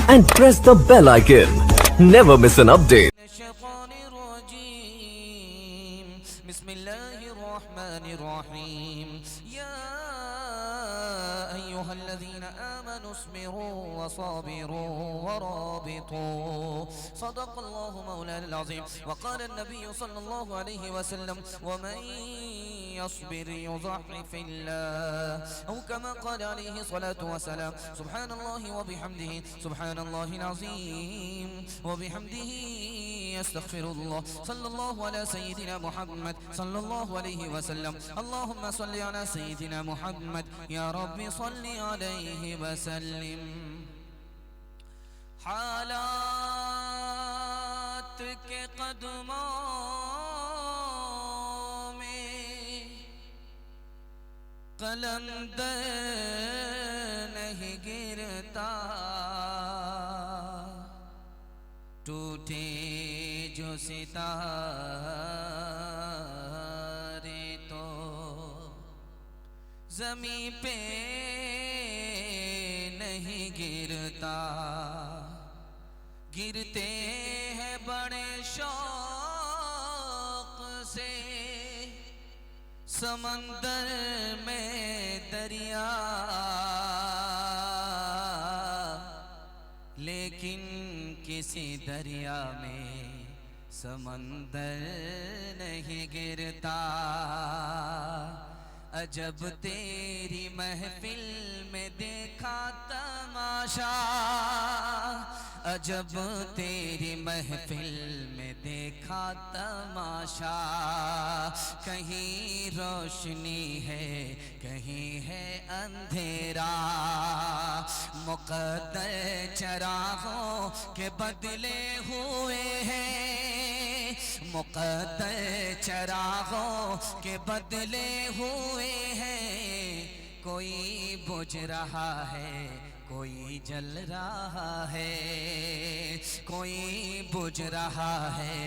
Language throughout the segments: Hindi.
and press the bell icon. Never miss an update. सदक़ल्लाहु मौलाना अज़ीम वक़ाल नबी सल्लल्लाहु अलैहि वसल्लम वमन यस्बिर युज़अफ़ फ़िल्लाह औ कमा क़ाल अलैहि सलातु वस्सलाम सुब्हानल्लाहि व बिहम्दिही सुब्हानल्लाहिल अज़ीम व बिहम्दिही अस्तग़फिरुल्लाह सल्लल्लाहु अला सय्यिदिना मुहम्मद सल्लल्लाहु अलैहि वसल्लम अल्लाहुम्मा सल्लि अला सय्यिदिना मुहम्मद या रब्बि सल्लि अलैहि वसल्लिम। हालात के कदमों में कलंदर नहीं गिरता, टूटे जो सितारे तो ज़मीं पे नहीं गिरता, गिरते हैं बड़े शौक से समंदर में दरिया, लेकिन किसी दरिया में समंदर नहीं गिरता। अजब तेरी महफिल में देखा तमाशा, अजब तेरी महफिल में देखा तमाशा, कहीं रोशनी है कहीं है अंधेरा, मुक़द्दर चरागों के बदले हुए हैं, मुक़द्दर चरागों के बदले हुए हैं, कोई बुझ रहा है कोई जल रहा है, कोई बुझ रहा है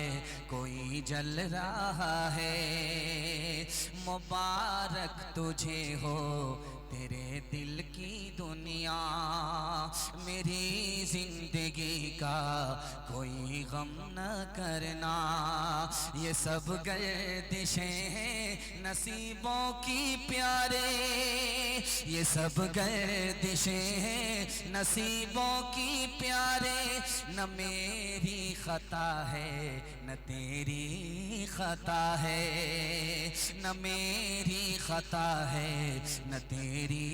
कोई जल रहा है। मुबारक तुझे हो तेरे दिल की दुनिया, मेरी जिंदगी का कोई गम न करना। ये सब गर्दिशें हैं नसीबों की प्यारे, ये सब गर्दिशें हैं नसीबों की प्यारे, न मेरी खता है न तेरी खता है, न मेरी खता है न तेरी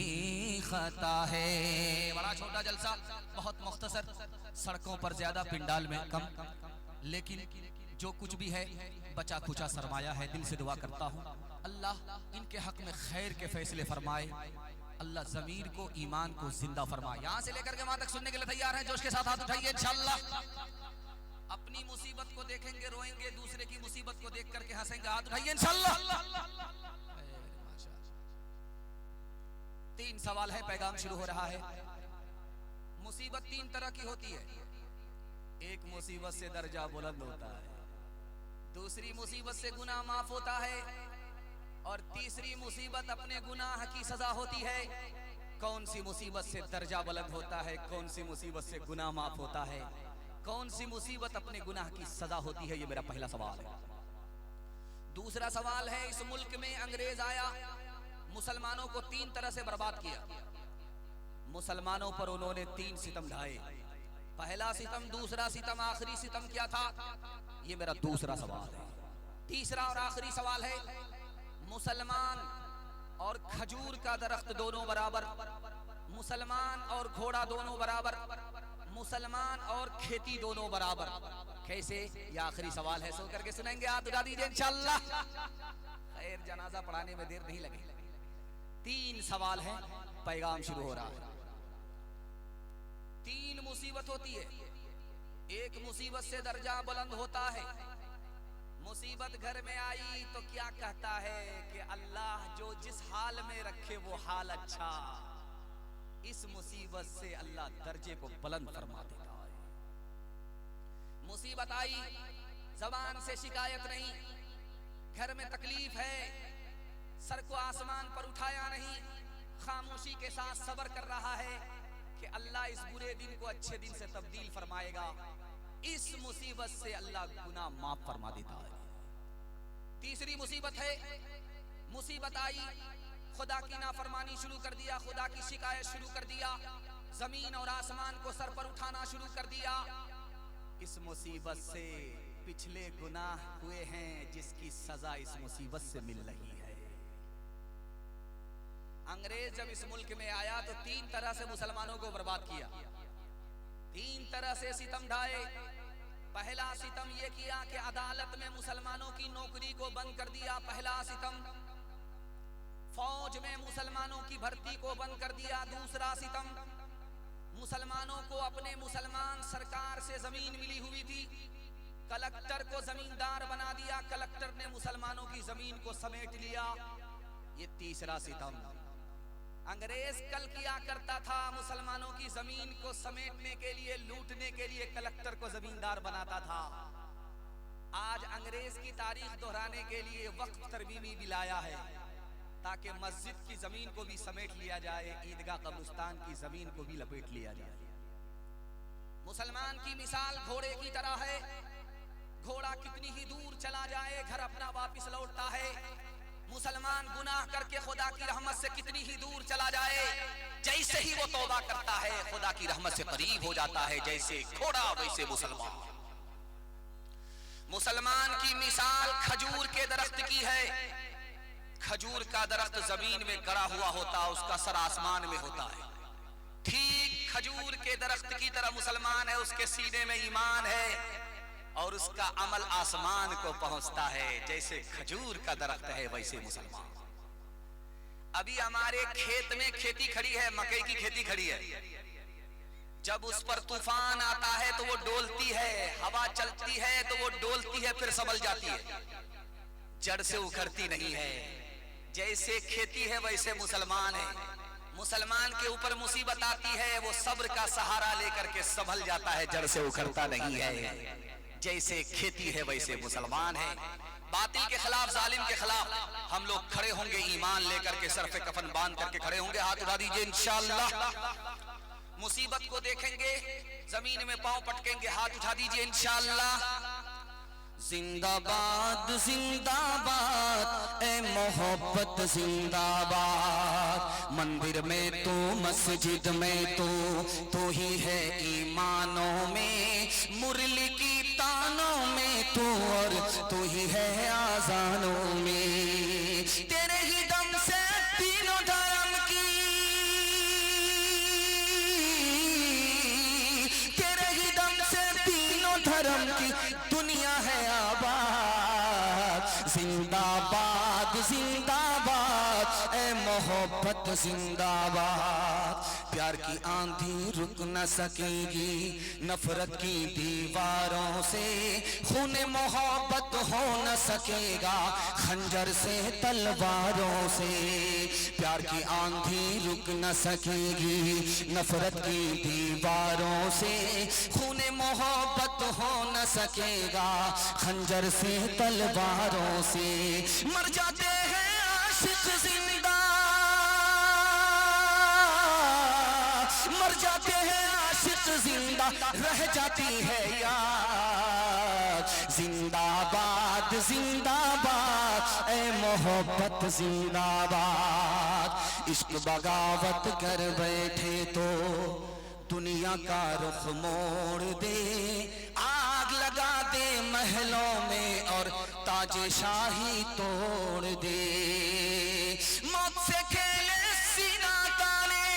खता है। बड़ा छोटा जलसा, बहुत मुख्तसर, सड़कों पर ज्यादा पिंडाल में कम, लेकिन जो कुछ भी है बचा खुचा सरमाया है। दिल से दुआ करता हूँ अल्लाह इनके हक में खैर के फैसले फरमाए, अल्लाह ज़मीर को ईमान को जिंदा फरमाए। यहाँ से लेकर के वहां तक सुनने के लिए तैयार हैं? जोश के साथ हाथ उठाइए इंशाअल्लाह। अपनी मुसीबत को देखेंगे रोएंगे, दूसरे की मुसीबत को देख करके हंसेंगे, हाथ उठाइए इंशाअल्लाह। तीन सवाल है, पैगाम शुरू हो रहा है। मुसीबत तीन तरह की होती है, एक मुसीबत से दर्जा बुलंद होता है, दूसरी मुसीबत से गुनाह माफ होता है, और तीसरी मुसीबत अपने गुनाह की सजा होती है। कौन सी मुसीबत से दर्जा बुलंद होता है, कौन सी मुसीबत से गुनाह माफ होता है, कौन सी मुसीबत अपने गुनाह की सजा होती है, ये मेरा पहला सवाल है। दूसरा सवाल है, इस मुल्क में अंग्रेज आया, मुसलमानों को तीन तरह से बर्बाद किया। मुसलमानों पर उन्होंने तीन सितम ढाए, पहला सितम, दूसरा सितम, आखिरी सितम क्या था, ये मेरा दूसरा सवाल है। तीसरा और आखिरी सवाल है, मुसलमान और खजूर का दरख्त दोनों बराबर, मुसलमान और घोड़ा दोनों बराबर, मुसलमान और खेती दोनों बराबर, कैसे? ये आखिरी सवाल है, सुन करके सुनेंगे, हाथ उठा दीजिए इंशाअल्लाह। खैर जनाजा पढ़ाने में देर नहीं लगी। तीन सवाल है, पैगाम शुरू हो रहा है। तीन मुसीबत होती है, एक मुसीबत से दर्जा बुलंद होता है। मुसीबत घर में आई तो क्या कहता है कि अल्लाह जो जिस हाल में रखे वो हाल अच्छा, इस मुसीबत से अल्लाह दर्जे को बुलंद फरमा देता है। मुसीबत आई, ज़बान से शिकायत नहीं, घर में तकलीफ है, सर को आसमान पर उठाया नहीं, खामोशी के साथ सब्र कर रहा है, कि अल्लाह इस बुरे दिन को अच्छे दिन से तब्दील फरमाएगा। इस मुसीबत से अल्लाह गुनाह माफ फरमा देता है। तीसरी मुसीबत है, मुसीबत आई, खुदा की नाफरमानी शुरू कर दिया, खुदा की शिकायत शुरू कर दिया, जमीन और आसमान को सर पर उठाना शुरू कर दिया। इस मुसीबत से पिछले गुनाह हुए हैं जिसकी सजा इस मुसीबत से मिल रही है। अंग्रेज जब इस मुल्क में आया तो 3 तरह से मुसलमानों को बर्बाद किया, 3 तरह से सितम ढाए। पहला सितम यह किया कि अदालत में मुसलमानों की नौकरी को बंद कर दिया, पहला सितम। फौज में मुसलमानों की भर्ती को बंद कर दिया, दूसरा सितम। मुसलमानों को अपने मुसलमान सरकार से जमीन मिली हुई थी, कलेक्टर को जमींदार बना दिया, कलेक्टर ने मुसलमानों की जमीन को समेट लिया, ये तीसरा सितम। अंग्रेज कल किया करता था, मुसलमानों की जमीन को समेटने के लिए, लूटने के लिए कलेक्टर को जमींदार बनाता था। आज अंग्रेज की तारीख दोहराने के लिए वक्फ तरमीमी भी लाया है ताकि मस्जिद की जमीन को भी समेट लिया जाए, ईदगाह कब्रिस्तान की जमीन को भी लपेट लिया जाए। मुसलमान की मिसाल घोड़े की तरह है, घोड़ा कितनी ही दूर चला जाए घर अपना वापस लौटता है। मुसलमान गुनाह करके खुदा की रहमत से कितनी ही दूर चला जाए, जैसे ही वो तौबा करता है खुदा की रहमत से करीब हो जाता है। जैसे घोड़ा वैसे मुसलमान। मुसलमान की मिसाल खजूर के दरख्त की है। खजूर का दरख्त जमीन में गड़ा हुआ होता, उसका सर आसमान में होता है। ठीक खजूर के दरख्त की तरह मुसलमान है, उसके सीने में ईमान है और उसका अमल आसमान को पहुंचता है। जैसे खजूर का दरख्त है वैसे मुसलमान। अभी हमारे खेत में खेती खड़ी है, मकई की खेती खड़ी है। जब उस पर तूफान आता है तो वो डोलती है, हवा चलती है तो वो डोलती है, फिर संभल जाती है, जड़ से उखड़ती नहीं है। जैसे खेती है वैसे मुसलमान है। मुसलमान के ऊपर मुसीबत आती है, वो सब्र का सहारा लेकर के संभल जाता है, जड़ से उखड़ता नहीं है। जैसे खेती है वैसे मुसलमान है। बातिल के खिलाफ, जालिम के खिलाफ हम लोग खड़े होंगे, ईमान लेकर के, सर पे कफन बांध करके खड़े होंगे। हाथ उठा दीजिए इंशाअल्लाह। मुसीबत को देखेंगे, जमीन में पांव पटकेंगे, हाथ उठा दीजिए इंशाअल्लाह। जिंदाबाद जिंदाबाद ए मोहब्बत जिंदाबाद। मंदिर में तो, मस्जिद में तो, तू ही है ईमानों में, मुरली की तानों में तू, और तू ही है आजानों में। तेरे ही दम से तीनों धर्म की, तेरे ही दम से तीनों धर्म की दुनिया है आबाद। जिंदाबाद जिंदाबाद ए मोहब्बत जिंदाबाद। प्यार की आंधी रुक न सकेगी नफरत की दीवारों से, खून मोहब्बत हो न सकेगा खंजर से तलवारों से। प्यार की आंधी रुक न सकेगी नफरत की दीवारों से, खून मोहब्बत हो न सकेगा खंजर से तलवारों से। मर जाते हैं आशिक जिंदा, मर जाते हैं आशिक जिंदा, रह जाती है याद। जिंदाबाद जिंदाबाद ए मोहब्बत जिंदाबाद। इश्क बगावत कर बैठे तो दुनिया का रुख मोड़ दे, आग लगा दे महलों में और ताजे शाही तोड़ दे। मौत से खेले सीना ताने,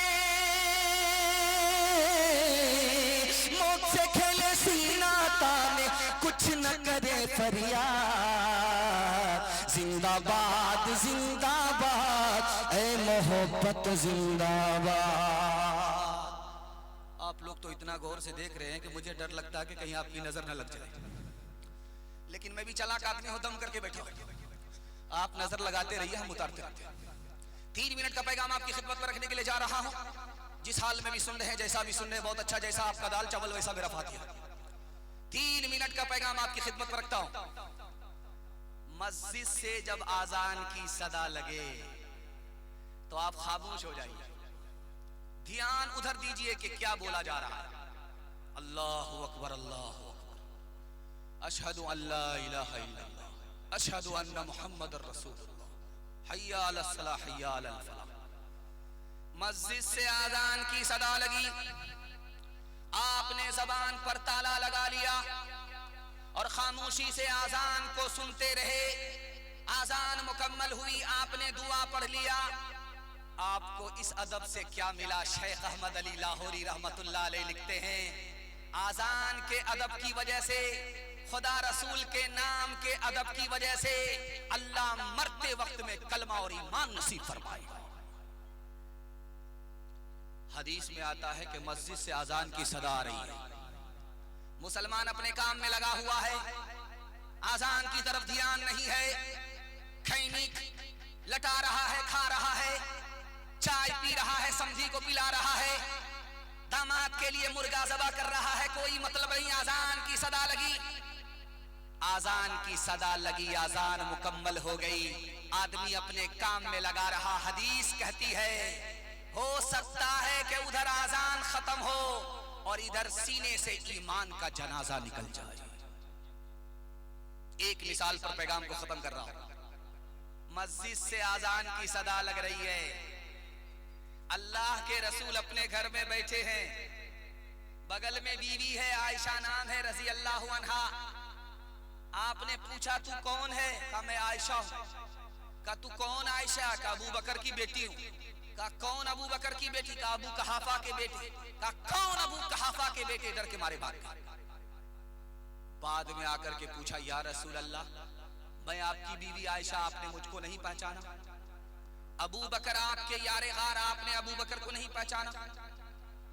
मौत से खेले सीना ताने, कुछ न करे फरियाद। जिंदाबाद जिंदाबाद ए मोहब्बत जिंदाबाद। आप लोग तो इतना गौर से देख रहे हैं कि मुझे डर लगता है कि कहीं आपकी नजर न लग जाए, लेकिन मैं भी चालाक आदमी हूं, दम करके बैठा हूं। आप नजर लगाते रहिए, हम उतारते रहते हैं। 3 मिनट का पैगाम आपकी खिदमत में रखने के लिए जा रहा हूं। जिस हाल में भी सुन रहे हैं, जैसा भी सुन रहे हैं, बहुत अच्छा। जैसा आपका दाल चावल वैसा मेरा फातिहा। 3 मिनट का पैगाम आपकी खिदमत में रखता हूं। मस्जिद से जब आजान की सदा लगे तो आप खामोश हो जाइए। ध्यान उधर दीजिए कि क्या बोला जा रहा है। अल्लाहु अकबर, अल्लाहु अकबर, अशहदु अल्ला इलाहा इल्लल्लाह, अशहदु अन्ना मुहम्मदुर रसूलुल्लाह, हय्या अलस सलाह, हय्या अलल फलाह। मस्जिद से आजान की सदा लगी, आपने जबान पर ताला लगा लिया और खामोशी से आजान को सुनते रहे। आजान मुकम्मल हुई, आपने दुआ पढ़ लिया। आपको इस अदब से क्या मिला? शेख अहमद अली लाहौरी रहमतुल्लाह अलैह लिखते हैं, आजान के अदब की वजह से, खुदा रसूल के नाम के अदब की वजह से अल्लाह मरते वक्त में कलमा और ईमान नसीब फरमाएगा। हदीस में आता है कि मस्जिद से आजान की सदा आ रही है, मुसलमान अपने काम में लगा हुआ है, आजान की तरफ ध्यान नहीं है, खैनी लटा रहा है, खा रहा है, चाय पी रहा है, समझी को पिला रहा है, दामाद के लिए मुर्गा ज़बा कर रहा है, कोई मतलब नहीं। आजान की सदा लगी, आजान की सदा लगी, आजान मुकम्मल हो गई, आदमी अपने काम में लगा रहा। हदीस कहती है हो सकता है कि उधर आजान खत्म हो और इधर सीने से ईमान का जनाजा निकल जाए। एक मिसाल पर पैगाम को खत्म कर रहा हूं। मस्जिद से आजान की सदा लग रही है, अल्लाह के रसूल अपने घर में बैठे हैं, बगल में बीवी है, आयशा नाम है रजी अल्लाह अन्हा। आपने पूछा तू कौन है? कहा मैं आयशा हूं। कहा तू कौन आयशा? कहा अबू बकर की बेटी हूं। कहा कौन अबू बकर की बेटी? कहा अबू कहाफा के बेटे। कहा कौन अबू कहाफा के बेटे? डर के मारे भाग गए। बाद में आकर के पूछा या रसूल अल्लाह, मैं आपकी बीवी आयशा, आपने मुझको नहीं पहचाना? अबू बकर आपके यारे गार, आपने अबू बकर को नहीं पहचाना?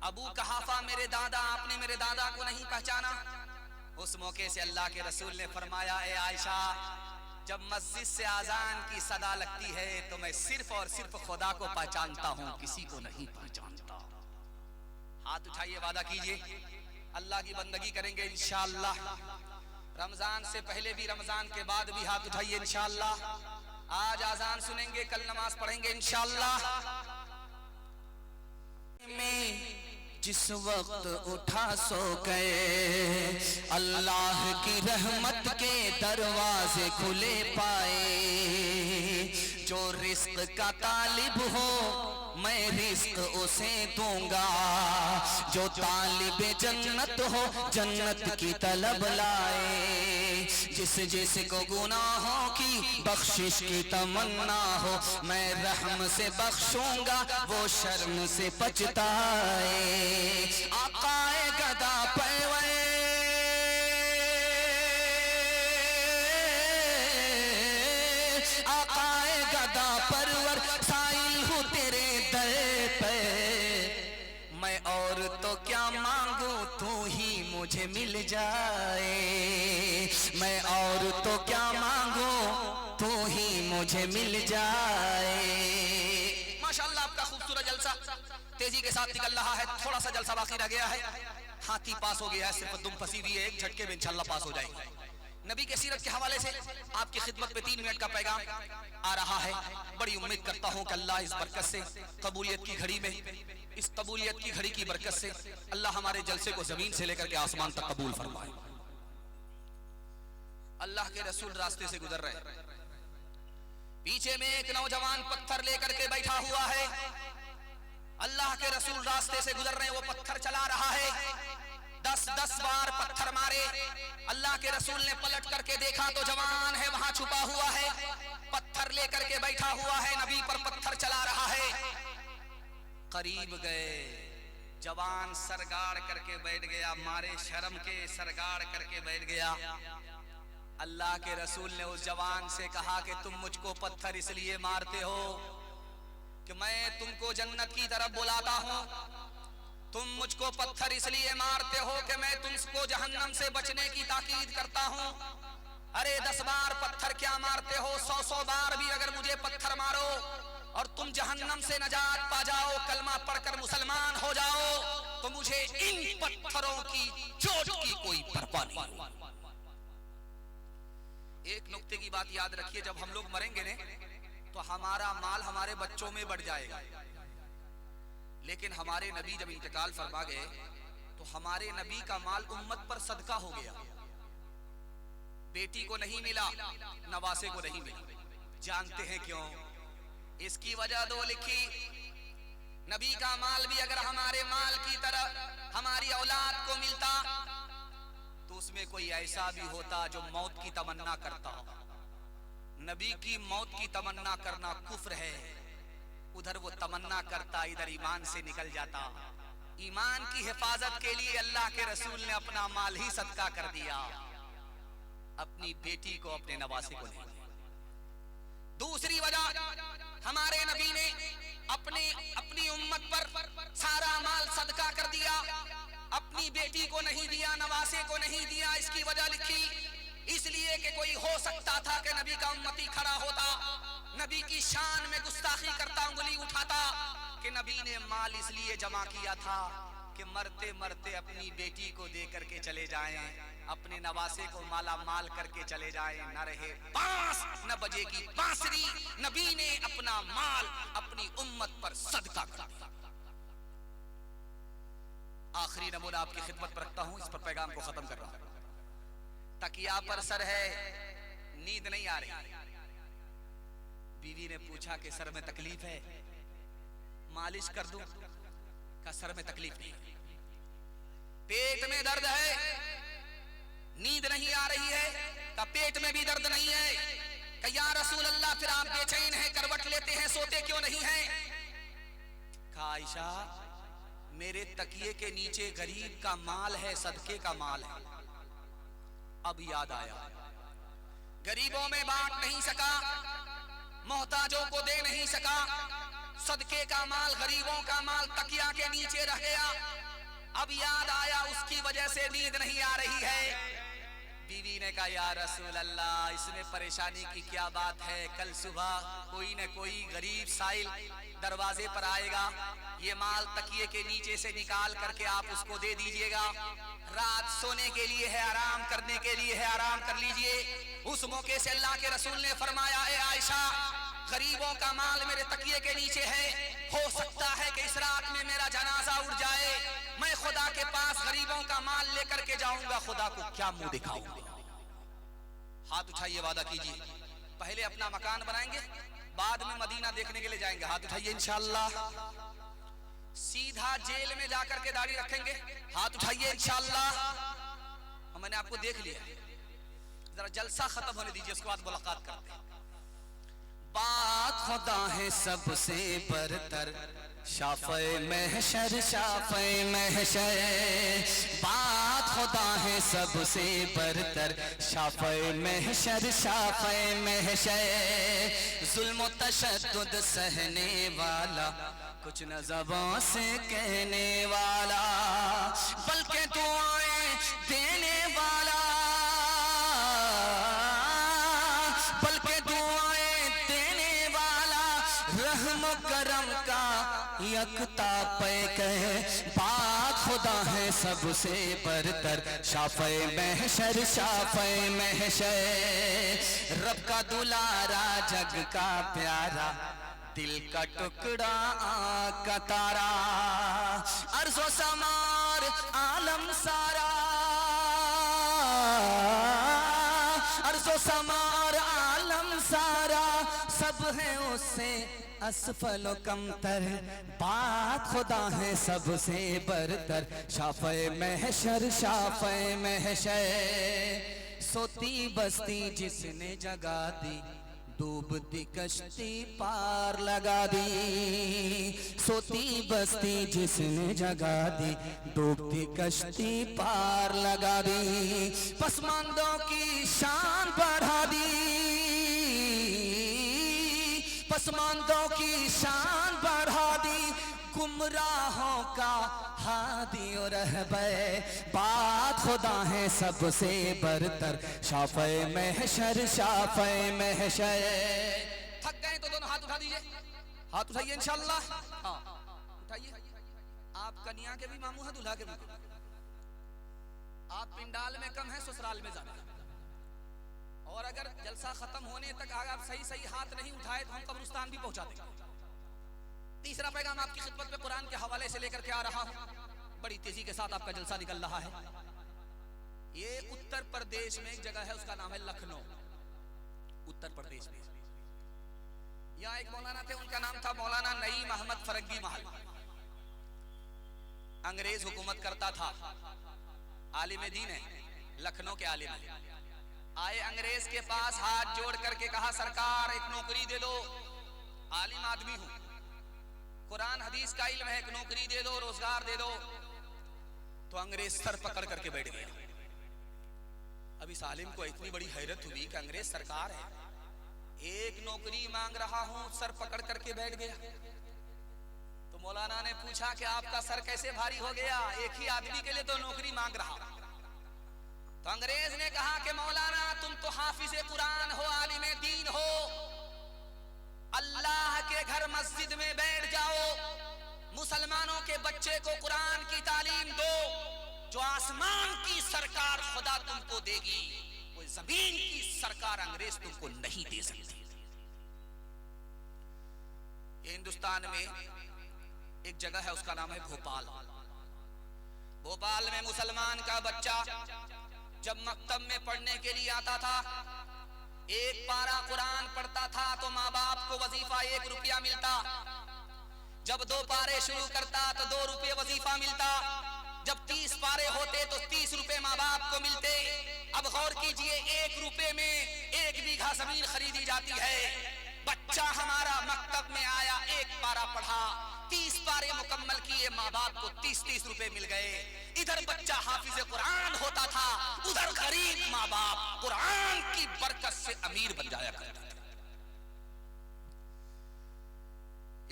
अबू कहाफा मेरे दादा, आपने मेरे दादा को नहीं पहचाना? उस मौके से अल्लाह के रसूल ने फरमाया, ए आयशा, जब मस्जिद से आजान की सदा लगती है तो मैं सिर्फ और सिर्फ खुदा को पहचानता हूं, किसी को नहीं पहचानता। हाथ उठाइए, वादा कीजिए अल्लाह की बंदगी करेंगे इंशाअल्लाह। रमजान से पहले भी, रमजान के बाद भी हाथ उठाइए इंशाअल्लाह। आज आजान सुनेंगे, कल नमाज पढ़ेंगे इंशाअल्लाह। में जिस वक्त उठा सो गए, अल्लाह की रहमत के दरवाजे खुले पाए। जो रिस्क का तालिब हो मैं रिस्क उसे दूंगा, जो तालिब जन्नत हो जन्नत की तलब लाए। जिस को गुनाहों की बख्शिश की तमन्ना हो, मैं रहम से बख्शूंगा वो शर्म से पछताए। आकाए गदा पैवे आकाए गदा परवर, साइल हूँ तेरे दर पे। मैं और तो क्या मांगू, तू ही मुझे मिल जाए। मैं और तो क्या मांगू, तू ही मुझे मिल जाए। माशाअल्लाह, आपका खूबसूरत जलसा तेजी के साथ निकल रहा है। थोड़ा सा जलसा बाकी रह गया है, हाथी पास हो गया है, सिर्फ दुम फंसी हुई है, एक झटके में इंशाअल्लाह पास हो जाएंगे। नबी के सीरत के हवाले से आपकी खिदमत में 3 मिनट का पैगाम आ रहा है। बड़ी उम्मीद करता हूं कि अल्लाह इस बरकत से, कबूलियत की घड़ी में, इस कबूलियत की घड़ी की बरकत से अल्लाह हमारे जलसे को जमीन से लेकर के आसमान तक कबूल फरमाए। अल्लाह के रसूल रास्ते से गुजर रहे, पीछे में एक नौजवान पत्थर लेकर के बैठा हुआ है। अल्लाह के रसूल रास्ते से गुजर रहे हैं, वो पत्थर चला रहा है। 10-10 बार पत्थर मारे। अल्लाह के रसूल ने पलट करके देखा तो जवान है वहां छुपा हुआ है, पत्थर लेकर के बैठा हुआ है, नबी पर पत्थर चला रहा है। करीब गए, जवान सरगाड़ करके बैठ गया, मारे शर्म के सरगाड़ करके बैठ गया। अल्लाह के रसूल ने उस जवान से कहा कि तुम मुझको पत्थर इसलिए मारते हो कि मैं तुमको जन्नत की तरफ बुलाता हूं। तुम मुझको पत्थर इसलिए मारते हो कि मैं तुमको जहन्नम से बचने की ताकीद करता हूं। अरे 10 बार पत्थर क्या मारते हो, 100 बार भी अगर मुझे पत्थर मारो और तुम जहन्नम से नजात पा जाओ, कलमा पढ़कर मुसलमान हो जाओ, तो मुझे इन पत्थरों की चोट की कोई परवाह नहीं। एक नुक्ते की बात याद रखिए, जब हम लोग मरेंगे ने तो हमारा माल हमारे बच्चों में बढ़ जाएगा, लेकिन हमारे नबी जब इंतकाल फरमा गए तो हमारे नबी का माल उम्मत पर सदका हो गया। बेटी को नहीं मिला, नवासे को नहीं मिला। जानते हैं क्यों? इसकी वजह दो लिखी। नबी का माल भी अगर हमारे माल की तरह हमारी औलाद को मिलता तो उसमें कोई ऐसा भी होता जो मौत की तमन्ना करता। नबी की मौत की तमन्ना करना कुफ्र है। उधर वो तमन्ना करता, इधर ईमान से निकल जाता। ईमान की हिफाजत के लिए अल्लाह के रसूल ने अपना माल ही सदका कर दिया, अपनी बेटी को, अपने नवासे को नहीं। दूसरी वजह, हमारे नबी ने अपनी उम्मत पर सारा माल सदका कर दिया, अपनी बेटी को नहीं दिया, नवासे को नहीं दिया। इसकी वजह लिखी, इसलिए कि कोई हो सकता था कि नबी का उम्मती खड़ा होता, नबी की शान में गुस्ताखी करता, उंगली उठाता कि नबी ने माल इसलिए जमा किया था कि मरते मरते अपनी बेटी को दे करके चले जाएं, अपने नवासे को माला माल करके चले जाएं, न रहे बांस न बजेगी बांसुरी। नबी ने अपना माल अपनी उम्मत पर सदका कर दिया। आखिरी नमूना आपकी खिदमत पर रखता हूं, इस पर पैगाम को खत्म कर रहा हूं। तकिया पर सर है, नींद नहीं आ रही। बीवी ने पूछा कि सर में तकलीफ है, मालिश कर दूं? का सर में तकलीफ नहीं। पेट में दर्द है, नींद नहीं आ रही है? का पेट में भी दर्द नहीं है? का या रसूल अल्लाह फिर आप बेचैन हैं, करवट लेते हैं, सोते क्यों नहीं हैं? का आयशा, मेरे तकिए के नीचे गरीब का माल है, सदके का माल है। अब याद आया, गरीबों में बांट नहीं सका, मोहताजों को दे नहीं सका, सदके का माल, गरीबों का माल तकिया के नीचे रह गया। अब याद आया, उसकी वजह से नींद नहीं आ रही है। बीवी ने कहा, या रसूल अल्लाह, इसमें परेशानी की क्या बात है? कल सुबह कोई न कोई गरीब साइल दरवाजे पर आएगा, ये माल तकिए के नीचे से निकाल करके आप उसको दे दीजिएगा। रात सोने के लिए है, आराम करने के लिए है, आराम कर लीजिए। उस मौके से अल्लाह के रसूल ने फरमाया, ए आयशा, गरीबों का माल मेरे तकिए के नीचे है, हो सकता है कि इस रात में मेरा जनाजा उठ जाए, मैं खुदा के पास गरीबों का माल लेकर के जाऊंगा, खुदा को क्या मुंह दिखाऊंगा? हाथ उठाइए, वादा कीजिए, पहले अपना मकान बनाएंगे, बाद में मदीना देखने के लिए जाएंगे। हाथ उठाइए, इंशाअल्लाह। सीधा जेल में जाकर के दाढ़ी रखेंगे। हाथ उठाइए, इंशाअल्लाह। मैंने आपको देख लिया, जरा जलसा खत्म होने दीजिए, उसके बाद मुलाकात करते हैं। बात खुदा है सबसे बरतर, शाफ़े महशर, शाफ़े महशर। बात खुदा है सबसे बरतर, शाफ़े महशर, शाफ़े महशर। जुल्म तशद्दुद सहने वाला, कुछ न ज़बान से कहने वाला, बल्कि दुआएं देने वाला, करम का यकता पैक है। बात खुदा है सबसे बरतर, शाफ़े महशर, शाफ़े महशर। रब का दुलारा, जग का प्यारा, दिल का टुकड़ा, आँख का तारा, अर्ज़ो समार आलम सारा, अर्ज़ो समार आलम सारा, सब है उससे असफल कमतर। बात खुदा है सबसे बरतर, शाफ़े महशर, शाफ़े महशर। सोती बस्ती जिसने जगा दी, डूबती कश्ती पार लगा दी। सोती बस्ती जिसने जगा दी, डूबती कश्ती पार लगा दी। पसमानदों की शान बढ़ा दी, पसमानदों की शान बढ़ा दी, गुमराहों का हादी और रहबर। बात खुदा है सबसे बरतर, शाफ़े महशर, शाफ़े महशर। थक गए तो दोनों हाथ उठा दीजिए, हाथ उठाइए इंशाअल्लाह। हाँ उठाइए। आप कन्या के भी मामू हैं, दूल्हा के भी। आप पिंडाल में कम है, ससुराल में ज्यादा। और अगर जलसा खत्म होने तक अगर आप सही सही हाथ नहीं उठाए तो हम कब्रिस्तान भी पहुंचा देंगे। तीसरा पैगाम आपकी खिदमत में कुरान के हवाले से लेकर के आ रहा हूं। बड़ी तेजी के साथ आपका जलसा निकल रहा है। ये उत्तर प्रदेश में एक जगह है, उसका नाम है लखनऊ, उत्तर प्रदेश में। यहाँ एक मौलाना थे, उनका नाम था मौलाना नईम अहमद फरंगी महल। अंग्रेज हुकूमत करता था, आलिम दीन है, लखनऊ के आलिम है। आए अंग्रेज के पास, हाथ जोड़ करके कहा सरकार एक नौकरी दे दो, आलिम आदमी हूं, कुरान हदीस का इल्म है, एक नौकरी दे दो, रोजगार दे दो। तो अंग्रेज सर पकड़ करके बैठ गया। अब इस आलिम को इतनी बड़ी हैरत हुई कि अंग्रेज सरकार है, एक नौकरी मांग रहा हूं, सर पकड़ करके बैठ गया। तो मौलाना ने पूछा कि आपका सर कैसे भारी हो गया, एक ही आदमी के लिए तो नौकरी मांग रहा। तो अंग्रेज ने कहा कि मौलाना तुम तो हाफिज़े कुरान हो, आलिम दीन हो, अल्लाह के घर मस्जिद में बैठ जाओ, मुसलमानों के बच्चे को कुरान की तालीम दो, जो आसमान की सरकार खुदा तुमको देगी वो जमीन की सरकार अंग्रेज तुमको नहीं दे सकती। ये हिंदुस्तान में एक जगह है, उसका नाम है भोपाल। भोपाल में मुसलमान का बच्चा जब मकतब में पढ़ने के लिए आता था, एक पारा कुरान पढ़ता था तो माँ बाप को वजीफा 1 रुपया मिलता। जब 2 पारे शुरू करता तो 2 रुपये वजीफा मिलता। जब 30 पारे होते तो 30 रुपए माँ बाप को मिलते। अब गौर कीजिए, 1 रुपए में 1 बीघा जमीन खरीदी जाती है। बच्चा हमारा मकतब में आया, 1 पारा पढ़ा, 30 पारे मुकम्मल किए, माँ बाप को 30-30 रुपए मिल गए। इधर बच्चा हाफिज़े कुरान होता था, उधर गरीब माँ बाप कुरान की बरकत से अमीर बन जाया करता था।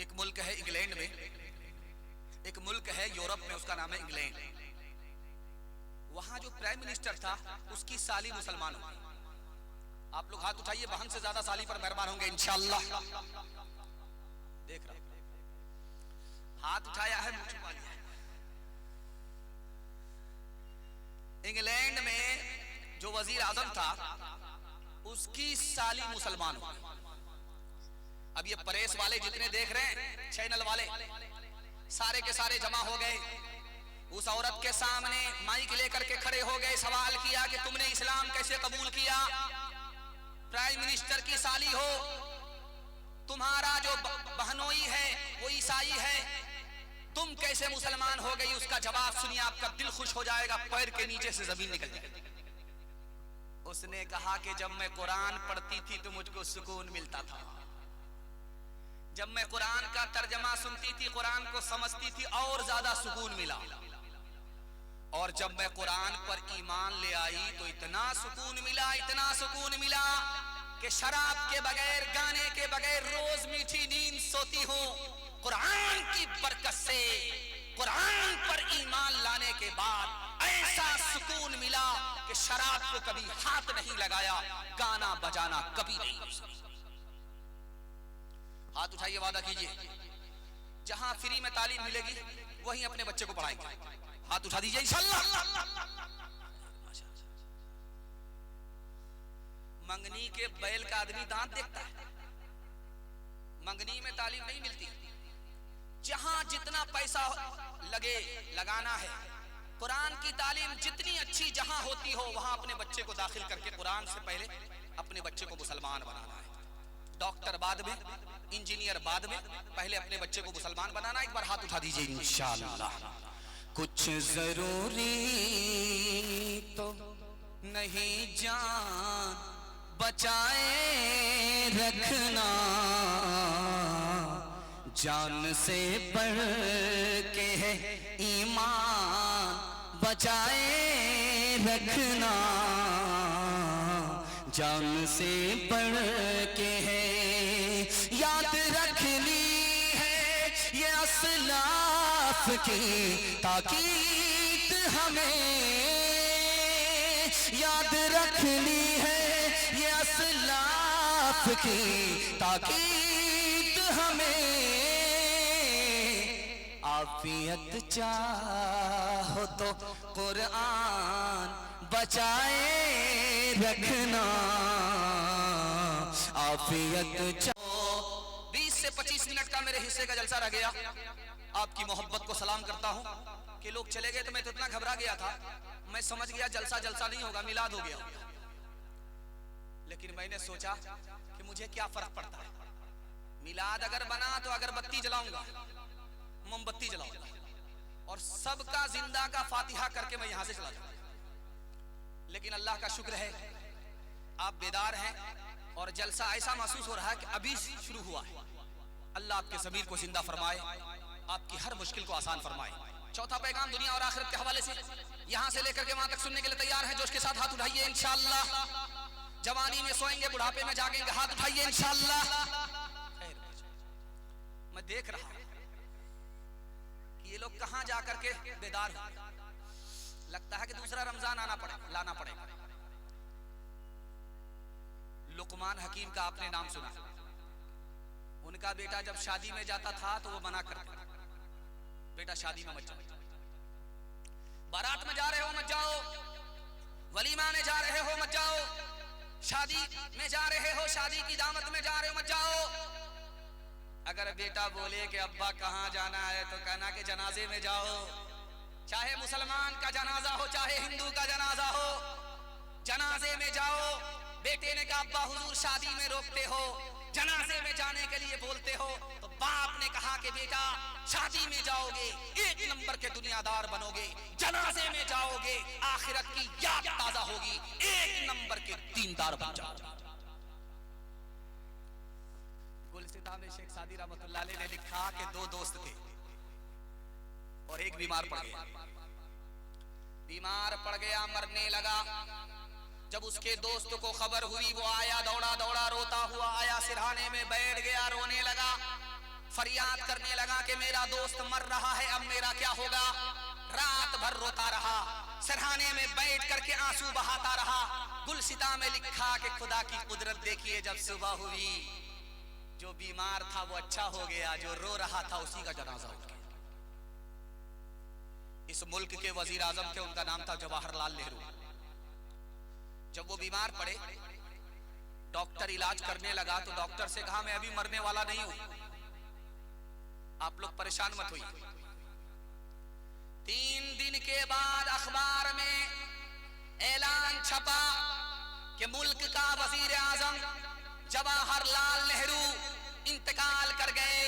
एक मुल्क है इंग्लैंड में, एक मुल्क है यूरोप में, उसका नाम है इंग्लैंड। वहां जो प्राइम मिनिस्टर था उसकी साली मुसलमान हुई। आप लोग हाथ उठाइए, बहन से ज्यादा साली पर मेहरबान होंगे इंशाअल्लाह। देख रहा हाथ उठाया है, मुंह छुपा लिया है। इंग्लैंड में जो वजीर आजम था उसकी साली मुसलमान हुई। अब ये प्रेस वाले जितने देख रहे हैं, चैनल वाले, सारे के सारे जमा हो गए। उस औरत के सामने माइक लेकर के खड़े हो गए, सवाल किया कि तुमने इस्लाम कैसे कबूल किया? प्राइम मिनिस्टर की साली हो, तुम्हारा जो बहनोई है वो ईसाई है, तुम कैसे मुसलमान हो गई? उसका जवाब सुनिए, आपका दिल खुश हो जाएगा, पैर के नीचे से जमीन निकल जाएगी। उसने कहा कि जब मैं कुरान पढ़ती थी तो मुझको सुकून मिलता था, जब मैं कुरान का तर्जमा सुनती थी, कुरान को समझती थी, और ज्यादा सुकून मिला। और जब मैं कुरान पर ईमान ले आई तो इतना सुकून मिला, इतना सुकून मिला कि शराब के बगैर, गाने के बगैर रोज मीठी नींद सोती हूँ। कुरान की बरकत से, कुरान पर ईमान लाने के बाद ऐसा सुकून मिला कि शराब को कभी हाथ नहीं लगाया, गाना बजाना कभी नहीं। हाथ उठाइए, वादा कीजिए, जहां फ्री में तालीम मिलेगी वहीं अपने बच्चे को पढ़ाएंगे। हाथ उठा दीजिए इंशाअल्लाह। मंगनी के बैल का आदमी दांत देखता है, मंगनी में तालीम नहीं मिलती। जहां जितना पैसा लगे लगाना है, कुरान की तालीम जितनी अच्छी जहां होती हो वहां अपने बच्चे को दाखिल करके कुरान से पहले अपने बच्चे को मुसलमान बनाना है। डॉक्टर बाद में, इंजीनियर बाद में, पहले अपने बच्चे को मुसलमान बनाना। एक बार हाथ उठा दीजिए इंशाअल्लाह। कुछ जरूरी तो नहीं जान बचाए रखना, जान से बढ़ के है ईमान बचाए रखना, जान से बढ़ के है। याद रखनी है ये असलाफ की ताकीद हमें, याद रखनी है ये असलाफ की ताकीद हमें। आफियत चाहो तो कुरान बचाए रखना, आफियत चाहो। 20 से 25 19 मिनट का मेरे हिस्से का जलसा रह गया। आपकी मोहब्बत को सलाम करता हूँ कि लोग चले गए तो मैं तो इतना घबरा गया था, मैं समझ गया जलसा जलसा नहीं होगा, मिलाद हो गया। लेकिन मैंने सोचा कि मुझे क्या फर्क पड़ता है, मिलाद अगर बना तो अगरबत्ती जलाऊंगा, मोमबत्ती जलाऊंगा और सबका जिंदा का फातिहा करके मैं यहां से चला जाऊंगा। लेकिन अल्लाह का शुक्र है आप बेदार हैं और जलसा ऐसा महसूस हो रहा है कि अभी शुरू हुआ है। अल्लाह आपके ज़मीर को जिंदा फरमाए, आपकी हर मुश्किल को आसान फरमाए। चौथा पैगाम दुनिया और आखिरत के हवाले से यहां से लेकर के वहां तक सुनने के लिए तैयार हैं? जोश के साथ हाथ उठाइए इंशाअल्लाह। जवानी में सोएंगे, बुढ़ापे में जागेंगे, हाथ उठाइए इंशाअल्लाह। मैं देख रहा हूं कि ये लोग कहां जाकर के बेदार हो, लगता है कि दूसरा रमजान लाना पड़ेगा। लुकमान हकीम का आपने नाम सुना, उनका बेटा जब शादी में जाता था तो वो मना करता, बेटा शादी में मत जाओ, बारात में जा रहे हो मत जाओ, वलीमा में जा रहे हो मत जाओ, शादी में जा रहे हो, शादी की दावत में जा रहे हो मत जाओ। अगर बेटा बोले कि अब्बा कहां जाना है तो कहना कि जनाजे में जाओ, चाहे मुसलमान का जनाजा हो चाहे हिंदू का जनाजा हो, जनाजे में जाओ। बेटे ने कहा अब्बा हुजूर शादी में रोकते हो, जनाजे में जाने के लिए बोलते हो, तो बाप ने कहा कि बेटा शादी में जाओगे 1 नंबर के दुनियादार बनोगे, जनाजे में जाओगे आखिरत की याद ताजा होगी, 1 नंबर के दीनदार बन जाओगे। गुलसिता में शेख सादी रहमतुल्लाह अलैह ने लिखा कि 2 दोस्त थे और एक बीमार पड़ गया, बीमार पड़ गया, मरने लगा। जब उसके दोस्त को खबर हुई वो आया, दौड़ा दौड़ा रोता हुआ आया, सिरहाने में बैठ गया, रोने लगा, फरियाद करने लगा कि मेरा दोस्त मर रहा है, अब मेरा क्या होगा। रात भर रोता रहा, सिरहाने में बैठ करके आंसू बहाता रहा। गुलसिता में लिखा कि खुदा की कुदरत देखिए, जब सुबह हुई जो बीमार था वो अच्छा हो गया, जो रो रहा था उसी का जनाजा उठ गया। इस मुल्क के वजीर आजम थे, उनका नाम था जवाहरलाल नेहरू। जब वो बीमार पड़े, डॉक्टर इलाज करने लगा तो डॉक्टर से कहा मैं अभी मरने वाला नहीं हूं, आप लोग परेशान मत होइए। 3 दिन के बाद अखबार में ऐलान छपा कि मुल्क का वजीर आजम जवाहरलाल नेहरू इंतकाल कर गए।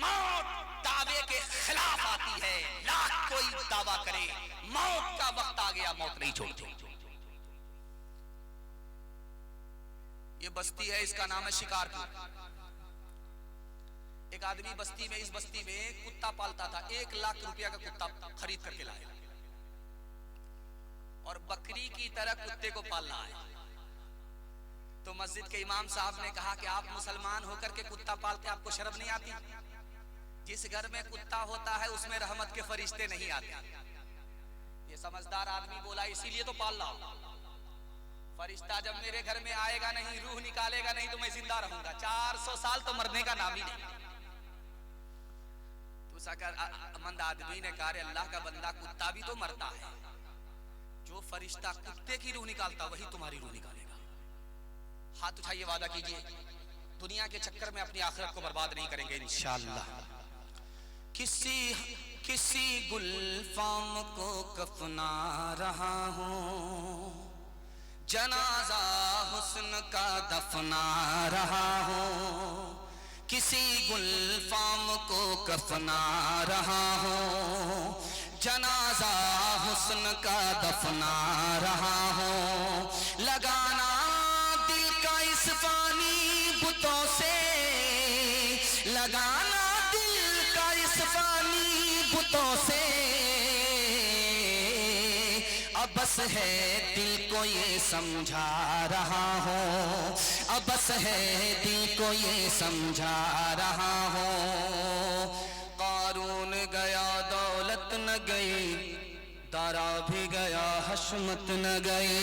मौत दावे के खिलाफ आती है, लाख कोई दावा करे, मौत का वक्त आ गया, मौत नहीं छोड़ती। ये बस्ती है, इसका नाम है शिकारपुर। एक आदमी बस्ती में, इस बस्ती में कुत्ता पालता था, 1 लाख रुपया का कुत्ता खरीद करके लाया और बकरी की तरह कुत्ते को पाल रहा है। तो मस्जिद के इमाम साहब ने कहा कि आप मुसलमान होकर के कुत्ता पालते, आपको शर्म नहीं आती? जिस घर में कुत्ता होता है उसमें रहमत के फरिश्ते नहीं आते। ये समझदार आदमी बोला इसीलिए तो पाल रहा हूं, फरिश्ता जब मेरे घर में आएगा नहीं, रूह निकालेगा नहीं तो मैं जिंदा रहूंगा। 400 साल तो मरने का नाम ही नहीं। तो सकरमंद आदमी ने कहा अल्लाह का बंदा, कुत्ता भी तो मरता है, जो फरिश्ता कुत्ते की रूह निकालता वही तुम्हारी रूह निकालेगा। हाथ उठाइए, वादा कीजिए दुनिया के चक्कर में अपनी आखिरत को बर्बाद नहीं करेंगे इंशाअल्लाह। किसी गुलफाम को कफना रहा हूं, जनाजा हुस्न का दफना रहा हूँ, किसी गुलफाम को कफना रहा हूँ, जनाजा हुस्न का दफना रहा हूँ। लगाना दिल का इस फानी बुतों से, लगाना दिल का इस फानी बुतों से, अब बस है दिल को ये समझा रहा हूँ, अब बस है दिल को ये समझा रहा हूँ। कारून गया दौलत न गई, दारा भी गया हशमत न गई।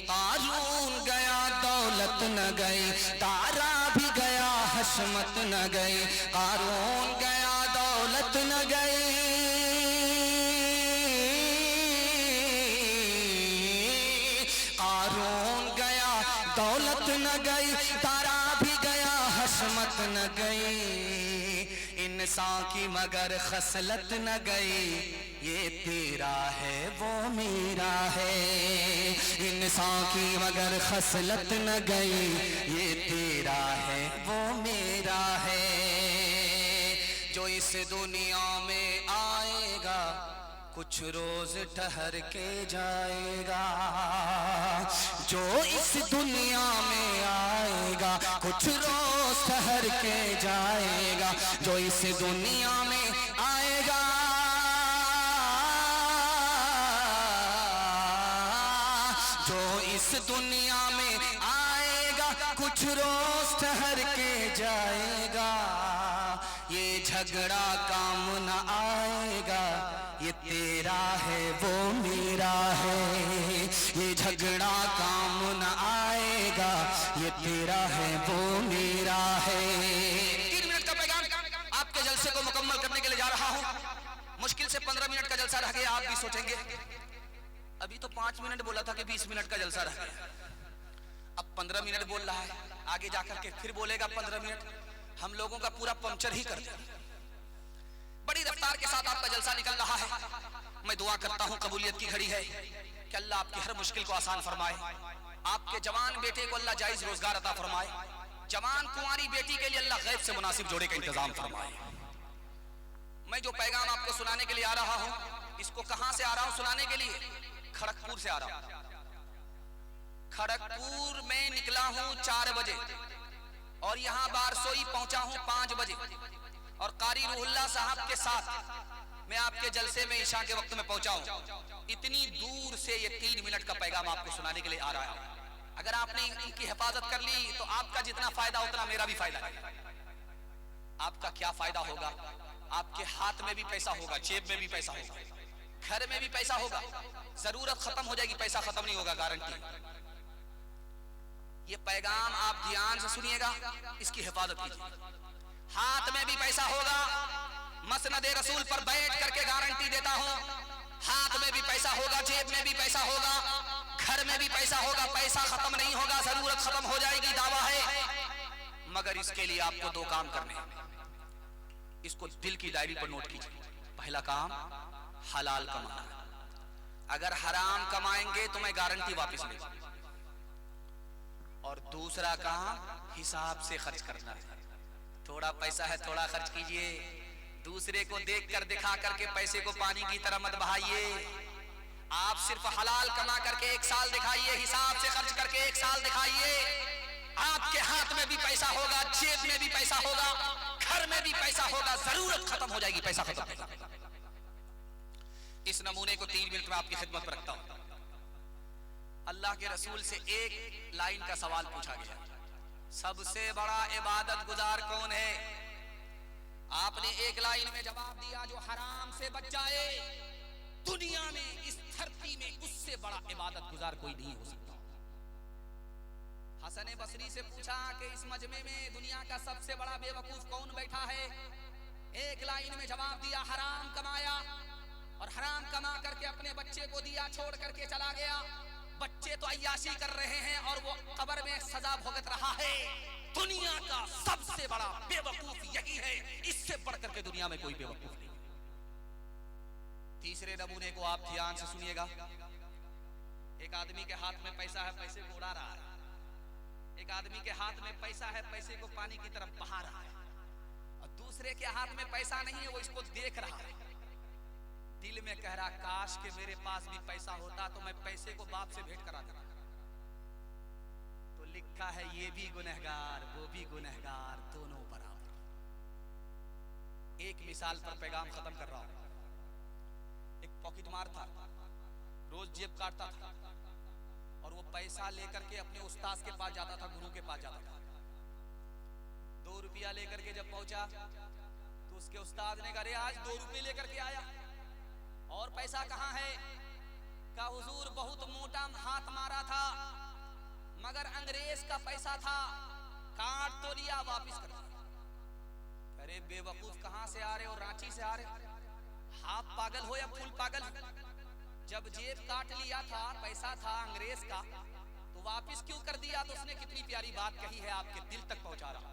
कारून गया दौलत न गई, दारा भी गया हशमत न गई। कारून गया दौलत न गई, कारून गया दौलत न गई, तारा भी गया किस्मत न गई, इंसान की मगर खसलत न गई, ये तेरा है वो मेरा है। इंसान की मगर खसलत न गई, ये तेरा है वो मेरा है। जो इस दुनिया में आएगा कुछ रोज ठहर के जाएगा। जो इस दुनिया में आएगा कुछ रोज ठहर के जाएगा। जो इस दुनिया में आएगा, जो इस दुनिया में आएगा कुछ रोज ठहर के जाएगा। ये झगड़ा काम न आएगा, ये तेरा है वो मेरा है। ये झगड़ा काम न आएगा, ये तेरा है वो मेरा है। 3 मिनट का पैगाम आपके जलसे को मुकम्मल करने के लिए जा रहा हूं। मुश्किल से 15 मिनट का जलसा रह गया। आप भी सोचेंगे अभी तो 5 मिनट बोला था कि 20 मिनट का जलसा रह गया, अब 15 मिनट बोल रहा है, आगे जाकर के फिर बोलेगा 15 मिनट। हम लोगों का पूरा पंक्चर ही कर दिया। बड़ी रफ्तार के साथ आपका जलसा निकल रहा है। मैं दुआ करता हूं, कबूलियत की घड़ी है कि अल्लाह आपकी हर मुश्किल को आसान फरमाए। आपके जवान बेटे को अल्लाह जायज रोजगार अता फरमाए। जवान कुंवारी बेटी के लिए अल्लाह गैब से मुनासिब जोड़े का इंतजाम फरमाए। मैं जो पैगाम आपको सुनाने के लिए आ रहा हूं, इसको कहां से आ रहा हूं सुनाने के लिए? खड़गपुर से आ रहा हूं। खड़गपुर में निकला हूं 4 बजे और यहां बारसोई पहुंचा हूं 5 बजे और कारी रूहुल्लाह साहब के साथ मैं आपके जलसे में ईशा के वक्त में पहुंचा हूं। इतनी दूर से ये 3 मिनट का पैगाम आपको सुनाने के लिए आ रहा है। अगर आपने इनकी हिफाजत कर ली तो आपका जितना फायदा उतना मेरा भी फायदा है। आपका क्या फायदा होगा? आपके हाथ में भी पैसा होगा, जेब में भी पैसा होगा, घर में भी पैसा होगा। जरूरत खत्म हो जाएगी, पैसा खत्म नहीं होगा, गारंटी। ये पैगाम आप ध्यान से सुनिएगा, इसकी हिफाजत कीजिए। हाथ में भी पैसा होगा, मसनद रसूल पर बैठ करके गारंटी देता हूं। हाथ में भी पैसा होगा, जेब में भी पैसा होगा, घर में भी पैसा होगा। पैसा खत्म नहीं होगा, जरूरत खत्म हो जाएगी, दावा है। मगर इसके लिए आपको 2 काम करने हैं। इसको दिल की डायरी पर नोट कीजिए। पहला काम हलाल कमाना। अगर हराम कमाएंगे तो मैं गारंटी वापस नहीं। और दूसरा काम हिसाब से खर्च करना है। थोड़ा पैसा है, थोड़ा खर्च कीजिए। दूसरे को देखकर दिखा करके पैसे को पानी की तरह मत बहाइए। आप सिर्फ हलाल कमा करके 1 साल दिखाइए, हिसाब से खर्च करके 1 साल दिखाइए। आपके हाथ में भी पैसा होगा, जेब में भी पैसा होगा, घर में भी पैसा होगा। जरूरत खत्म हो जाएगी, पैसा खत्म होगा। इस नमूने को 3 मिनट में आपकी खिदमत पर रखता हूं। अल्लाह के रसूल से एक लाइन का सवाल पूछा गया, सबसे बड़ा इबादत गुजार कौन है? आपने एक लाइन में जवाब दिया, जो हराम से बच जाए। दुनिया में, इस धरती में उससे बड़ा इबादत गुजार कोई नहीं हो सकता। हसन बसरी से पूछा कि इस मजमे में दुनिया का सबसे बड़ा बेवकूफ कौन बैठा है? एक लाइन में जवाब दिया, हराम कमाया और हराम कमा करके अपने बच्चे को दिया, छोड़ करके चला गया। बच्चे तो अय्याशी कर रहे हैं और वो कब्र में सजा भुगत रहा है। दुनिया का सबसे बड़ा बेवकूफ यही है, इससे बढ़ करके दुनिया में कोई बेवकूफ नहीं। तीसरे नमूने को आप ध्यान से सुनिएगा। एक आदमी के हाथ में पैसा है, पैसे को उड़ा रहा है। एक आदमी के हाथ में पैसा है, पैसे को पानी की तरफ बहा रहा है। और दूसरे के हाथ में पैसा नहीं है, वो इसको देख रहा है। दिल में कह रहा, काश के मेरे पास भी पैसा होता तो मैं पैसे को बाप से भेंट करा देता। तो लिखा है, ये भी गुनहगार, वो भी गुनहगार, दोनों बराबर। एक मिसाल पर पैगाम खत्म कर रहा हूं। एक पॉकेटमार था, रोज जेब काटता था और वो पैसा लेकर के अपने उस्ताद के पास जाता था, गुरु के पास जाता था। 2 रुपया लेकर के जब पहुंचा तो उसके उस्ताद ने कहा, अरे आज 2 रुपये लेकर के आया और पैसा कहाँ है? का हुजूर बहुत मोटा हाथ मारा था, मगर अंग्रेज का पैसा था, काट तो लिया, वापिस कर दिया। अरे बेवकूफ, कहां से आ रहे हो? रांची से आ रहे हो? हाफ पागल हो या फुल पागल? जब जेब काट लिया था, पैसा था अंग्रेज का, तो वापिस क्यों कर दिया? तो उसने कितनी प्यारी बात कही है, आपके दिल तक पहुंचा रहा।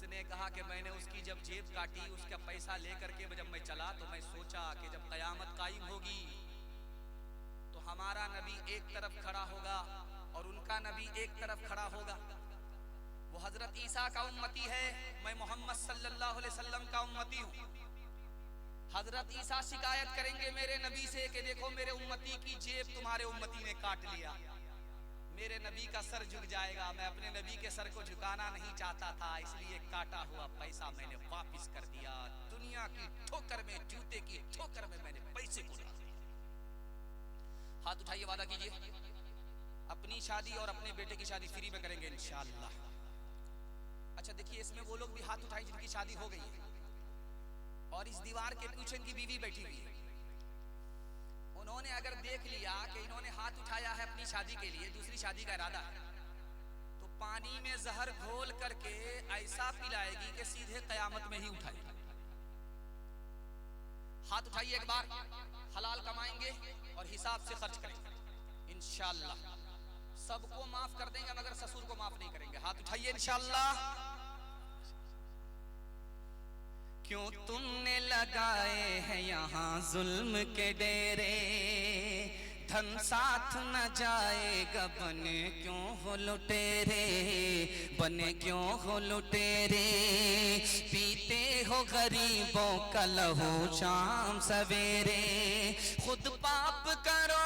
उसने कहा कि मैंने उसकी जब जेब काटी, उसका पैसा लेकर के जब मैं चला तो मैं सोचा कि जब कयामत कायम होगी तो हमारा नबी एक तरफ खड़ा होगा और उनका नबी एक तरफ खड़ा होगा। वो हजरत ईसा का उम्मती है, मैं मोहम्मद सल्लल्लाहु अलैहि वसल्लम का उम्मती हूँ। हजरत ईसा शिकायत करेंगे मेरे नबी से कि देखो मेरे उम्मती की जेब तुम्हारे उम्मती ने काट लिया। मेरे नबी का सर झुक जाएगा। मैं अपने नबी के सर को झुकाना नहीं चाहता था, इसलिए काटा हुआ पैसा मैंने वापस कर दिया। दुनिया की ठोकर में, जूते की ठोकर में मैंने पैसे को डाल दिया। हाथ उठाइए, वादा कीजिए अपनी शादी और अपने बेटे की शादी फ्री में करेंगे इंशाअल्लाह। अच्छा देखिए, इसमें वो लोग भी हाथ उठाए जिनकी शादी हो गई है और इस दीवार के पीछे इनकी बीवी बैठी हुई है। उन्होंने अगर देख लिया कि इन्होंने हाथ उठाया है अपनी शादी के लिए, दूसरी शादी का इरादा है, तो पानी में जहर घोल करके ऐसा पिलाएगी कि सीधे कयामत में ही उठाएगी। हाथ उठाइए एक बार, हलाल कमाएंगे और हिसाब से खर्च करेंगे इंशाअल्लाह। सबको माफ कर देंगे मगर ससुर को माफ नहीं करेंगे। हाथ उठाइए इंशाअल्लाह। क्यों तुमने लगाए हैं यहाँ जुल्म के डेरे, धन साथ न जाएगा बने क्यों हो लुटेरे, बने क्यों हो लुटेरे। पीते हो गरीबों का लहू शाम सवेरे, खुद पाप करो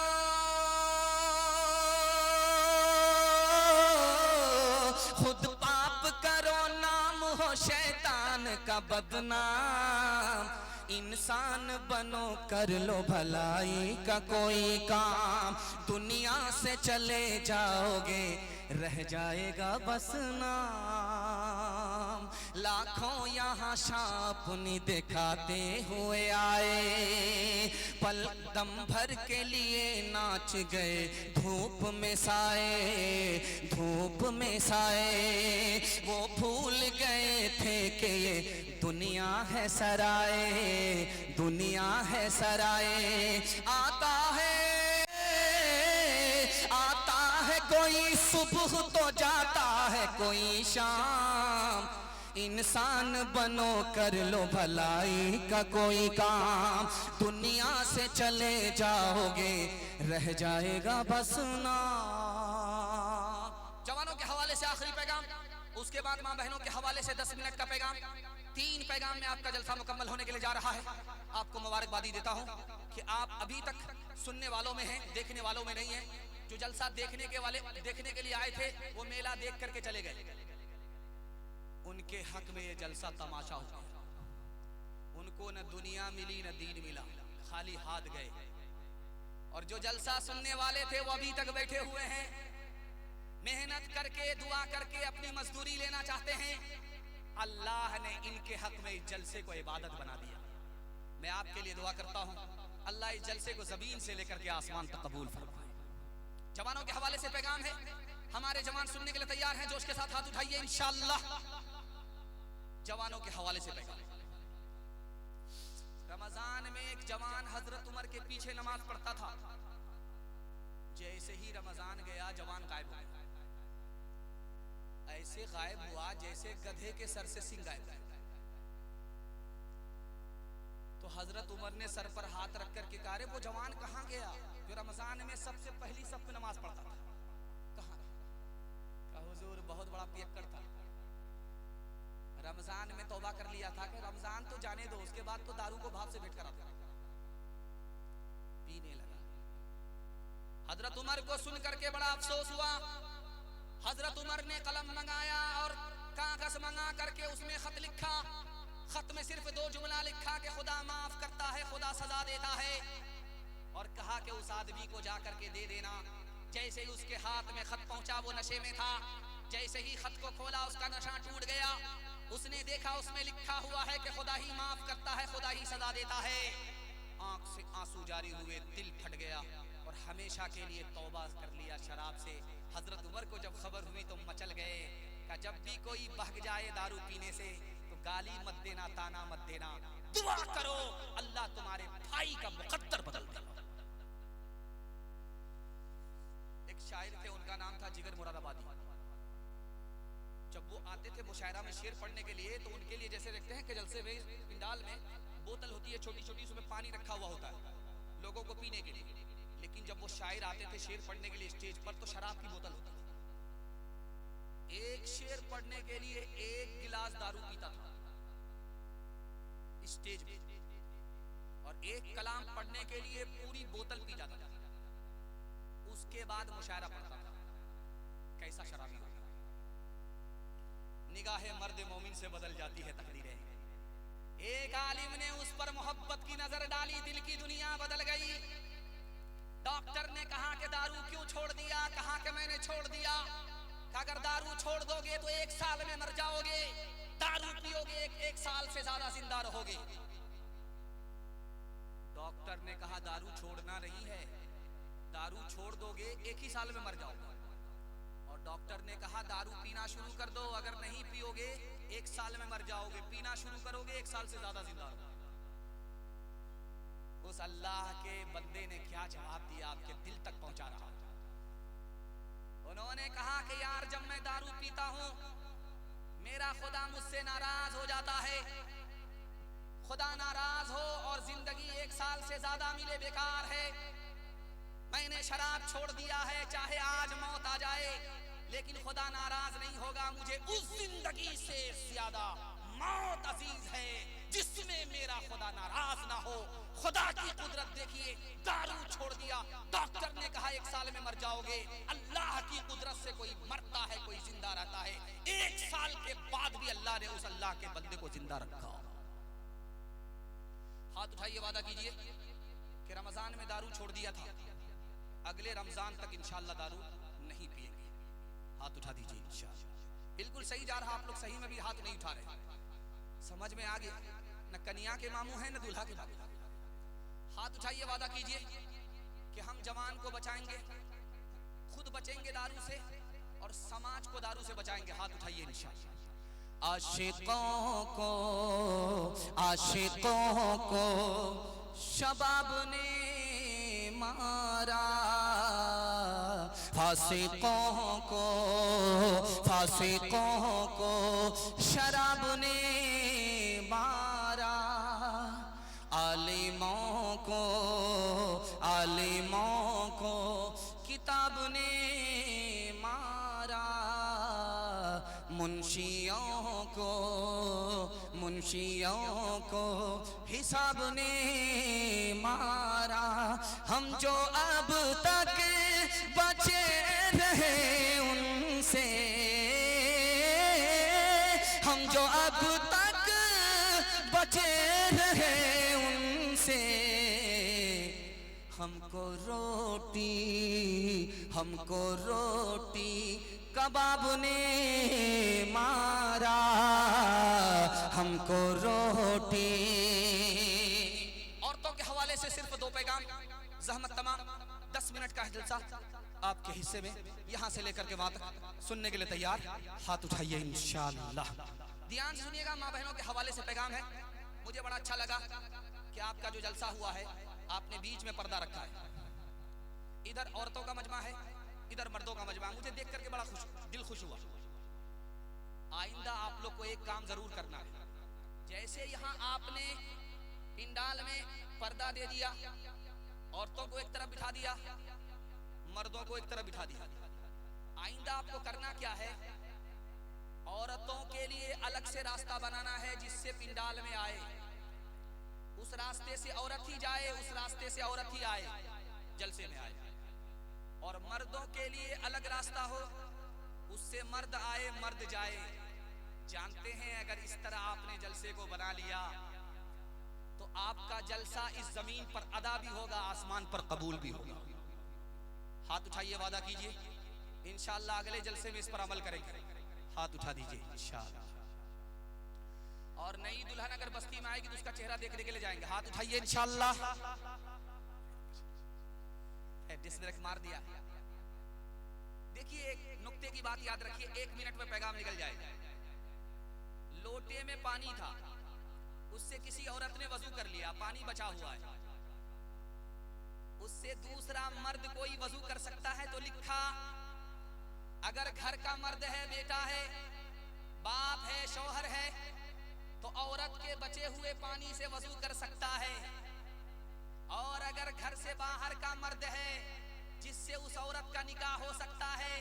खुद पाप करो, नाम हो शैतान का बदनाम। इंसान बनो कर लो भलाई का कोई काम, दुनिया से चले जाओगे रह जाएगा बस नाम। लाखों यहाँ शापनी दिखाते हुए आए, पल दम भर के लिए नाच गए धूप में साए, धूप में साए। वो भूल गए थे कि ये दुनिया है सराय, दुनिया है सराय। आता है कोई सुबह तो जाता है कोई शाम। इंसान बनो कर लो भलाई का कोई काम, दुनिया से चले जाओगे रह जाएगा बस नाम। जवानों के हवाले से आखिरी पैगाम, उसके बाद मां बहनों के हवाले से 10 मिनट का पैगाम। 3 पैगाम में आपका जलसा मुकम्मल होने के लिए जा रहा है। आपको मुबारकबादी देता हूं कि आप अभी तक सुनने वालों में हैं, देखने वालों में नहीं हैं। जो जलसा देखने के लिए आए थे वो मेला देख करके चले गए, उनके हक में ये जलसा तमाशा हो गया। उनको न दुनिया मिली न दीन मिला, खाली हाथ गए। और जो जलसा सुनने वाले थे वो अभी तक बैठे हुए हैं, मेहनत करके दुआ करके अपनी मजदूरी लेना चाहते हैं। अल्लाह ने इनके हक में इस जलसे को इबादत बना दिया। मैं आपके लिए दुआ करता हूं, अल्लाह इस जलसे को जमीन से लेकर के आसमान तक कबूल फरमाए। जवानों के हवाले से पैगाम है, हमारे जवान सुनने के लिए तैयार हैं, जोश के साथ हाथ उठाइए इंशाअल्लाह। जवानों के हवाले से पैगाम। रमजान में एक जवान हजरत उमर के पीछे नमाज पढ़ता था। जैसे ही रमजान गया जवान गायब हो गया। ऐसे गायब हुआ जैसे गधे के सर से सिंह गायब। तो हजरत उमर ने सर पर हाथ रख करके कहा, वो जवान कहाँ गया जो रमजान में सबसे पहली सब में नमाज पढ़ता था? कहाँ? कहा हुजूर बहुत बड़ा पियक्कड़ था, रमजान में तौबा कर लिया था कि रमजान तो जाने दो, उसके बाद तो दारू को भाव से भेंट करा था, पीने लगा। हजरत उमर को सुन करके बड़ा अफसोस हुआ। हजरत उमर ने कलम मंगाया और कागज मंगा करके उसमें खत लिखा। खत में सिर्फ 2 जुमला लिखा कि खुदा माफ करता है, खुदा सजा देता है, और कहा कि उस आदमी को जा करके दे देना। जैसे ही उसके हाथ में खत पहुंचा वो नशे में था। जैसे ही खत को खोला उसका नशा टूट गया। उसने देखा उसमें लिखा हुआ है कि खुदा ही माफ करता है, खुदा ही सजा देता है। आंख से आंसू जारी हुए, दिल फट गया और हमेशा के लिए तौबा कर लिया शराब से। हजरत उमर को जब खबर हुई तो मचल गए कि जब भी कोई बहक जाए दारू पीने से तो गाली मत देना, ताना मत देना, दुआ करो अल्लाह तुम्हारे भाई का मुकद्दर बदल दे। एक शायर थे, उनका नाम था जिगर मुरादाबादी। जब वो आते थे मुशायरा में शेर पढ़ने के लिए, तो उनके लिए जैसे देखते हैं कि जलसे में पिंडाल में बोतल होती है छोटी छोटी, उसमें पानी रखा हुआ होता है लोगों को पीने के लिए। लेकिन जब वो शायर आते थे शेर पढ़ने के लिए स्टेज पर, तो शराब की बोतल होती थी। एक शेर पढ़ने के लिए 1 गिलास दारू पीता था स्टेज पे, और 1 कलाम पढ़ने के लिए पूरी बोतल पी जाता था। उसके बाद मुशायरा पढ़ता था। कैसा शराबी होगा। निगाहे मर्द मोमिन से बदल जाती है तकदीरें। एक आलिम ने उस पर मोहब्बत की नजर डाली, दिल की दुनिया बदल गई। डॉक्टर ने कहा कि दारू क्यों छोड़ दिया? कहा कि मैंने छोड़ दिया कि अगर दारू छोड़ दोगे तो 1 साल में मर जाओगे, दारू पियोगे 1 साल से ज्यादा जिंदा रहोगे। डॉक्टर ने कहा दारू छोड़ना नहीं है, दारू छोड़ दोगे 1 ही साल में मर जाओगे। और डॉक्टर ने कहा दारू पीना शुरू कर दो, अगर नहीं पियोगे 1 साल में मर जाओगे, पीना शुरू करोगे 1 साल से ज्यादा जिंदा रहोगे। उस अल्लाह के बंदे ने क्या जवाब दिया, आपके दिल तक पहुंचा रहा। उन्होंने कहा कि यार जब मैं दारू पीता हूं मेरा खुदा मुझसे नाराज हो जाता है। खुदा नाराज हो और जिंदगी 1 साल से ज्यादा मिले बेकार है। मैंने शराब छोड़ दिया है, चाहे आज मौत आ जाए लेकिन खुदा नाराज नहीं होगा। मुझे उस जिंदगी से ज्यादा मौत अजीज है जिसमें मेरा खुदा नाराज ना हो। खुदा की कुदरत देखिए, दारू छोड़ दिया, डॉक्टर ने कहा 1 साल में मर जाओगे। अल्लाह की कुदरत से कोई मरता है, कोई जिंदा रहता है। 1 साल के बाद भी अल्लाह ने उस अल्लाह के बंदे को जिंदा रखा। हाथ उठाइए, वादा कीजिए कि रमजान में दारू छोड़ दिया था, अगले रमजान तक इंशाअल्लाह दारू नहीं पिएंगे। हाथ उठा दीजिए इंशाअल्लाह। बिल्कुल सही जा रहा, आप लोग सही में भी हाथ नहीं उठा रहे। समझ में आ गया, न कन्या के मामू हैं न दूल्हा के मामू। हाथ उठाइए, वादा कीजिए कि हम जवान को बचाएंगे, खुद बचेंगे दारू से और समाज को दारू से बचाएंगे। हाथ उठाइए इंशाअल्लाह। आशिकों को शबाब ने मारा, फासिकों को शराब ने मारा, आलिमों को किताब ने मारा, मुंशियों को हिसाब ने मारा। हम जो अब तक बचे रहे उनसे, हम जो अब तक बचे रहे उनसे, हमको रोटी कबाब ने मारा, हमको रोटी। औरतों के हवाले से सिर्फ 2 पैगाम, ज़हमत तमाम। 10 मिनट का है जलसा आपके हिस्से में, यहां से लेकर के वहां तक सुनने के लिए तैयार? हाथ उठाइए इंशाअल्लाह। ध्यान से सुनिएगा, माँ बहनों के हवाले से पैगाम है। मुझे बड़ा अच्छा लगा कि आपका जो जलसा हुआ है आपने बीच में पर्दा रखा है। इधर औरतों का मजमा है, इधर मर्दों का मजमा। मुझे देख करके बड़ा दिल खुश हुआ। आइंदा आप लोग को एक काम जरूर करना है। जैसे यहाँ आपने पिंडाल में पर्दा दे दिया, औरतों को एक तरफ बिठा दिया, मर्दों को एक तरफ बिठा दिया, आइंदा आपको करना क्या है? औरतों के लिए अलग से रास्ता बनाना है जिससे पिंडाल में आए, उस रास्ते से औरत ही जाए, उस रास्ते से औरत ही आए, जलसे में आए। और मर्दों के लिए अलग रास्ता हो, उससे मर्द आए मर्द जाए। जानते हैं अगर इस तरह आपने जलसे को बना लिया तो आपका जलसा इस जमीन पर अदा भी होगा, आसमान पर कबूल भी होगा। हाथ उठाइए, वादा कीजिए इंशाअल्लाह अगले जलसे में इस पर अमल करेंगे। हाथ उठा दीजिए इंशाअल्लाह। और नई दुल्हन अगर बस्ती में आएगी तो उसका चेहरा देखने के लिए जाएंगे। हाथ उठाइए इंशाअल्लाह। डिस्ट्रैक्ट मार दिया। देखिए एक नुक्ते की बात याद रखिए, 1 मिनट में पैगाम निकल जाएगा। लोटे में पानी था, उससे किसी औरत ने वजू कर लिया, पानी बचा हुआ है, उससे दूसरा मर्द कोई वजू कर सकता है तो लिखा। अगर घर का मर्द है, बेटा है, बाप है, शौहर है, तो औरत के बचे हुए पानी से वजू कर सकता है। और अगर घर से बाहर का मर्द है जिससे उस औरत का निकाह हो सकता है,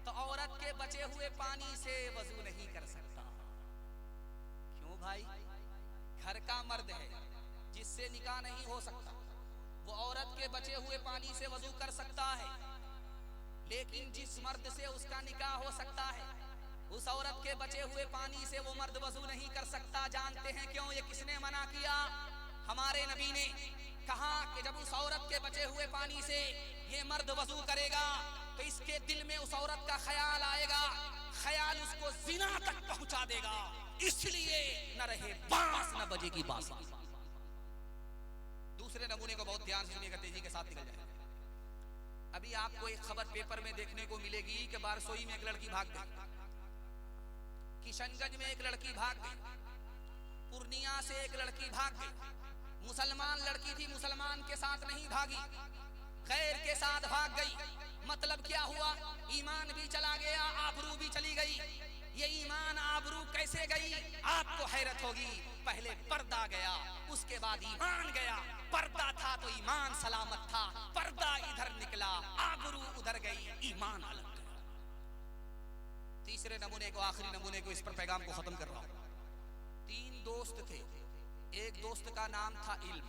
तो औरत के बचे हुए पानी से वजू नहीं कर सकता। क्यों भाई? घर का मर्द है जिससे निकाह नहीं हो सकता, वो औरत के बचे हुए पानी से वजू कर सकता है, लेकिन जिस मर्द से उसका निकाह हो सकता है उस औरत के बचे हुए पानी से वो मर्द वजू नहीं कर सकता। जानते हैं क्यों? ये किसने मना किया? हमारे नबी ने कहा कि जब उस औरत के बचे हुए पानी से ये मर्द वजू करेगा तो इसके दिल में उस औरत का ख्याल आएगा, ख्याल उसको जिना तक पहुंचा देगा, इसलिए न रहे बांस न बजेगी बांसुरी। दूसरे नमूने को बहुत ध्यान से सुनिएगा, तेजी के साथ निकल जाए। अभी आपको एक खबर पेपर में देखने को मिलेगी कि बारसोई में एक लड़की भाग गई, किशनगंज में एक लड़की भाग गई, पूर्णिया से एक लड़की भाग गई। मुसलमान लड़की थी, मुसलमान के साथ नहीं भागी, गैर के साथ भाग गई। मतलब क्या हुआ? ईमान भी चला गया, आबरू भी चली गई। ये ईमान आबरू कैसे गई? आपको हैरत होगी। पहले पर्दा गया, उसके बाद ईमान गया। पर्दा था तो ईमान सलामत था, पर्दा इधर निकला, आबरू उधर गई, ईमान अलग गया। तीसरे नमूने को, आखिरी नमूने को, इस पर पैगाम को खत्म कर रहा हूं। 3 दोस्त थे, एक दोस्त का नाम था इल्म,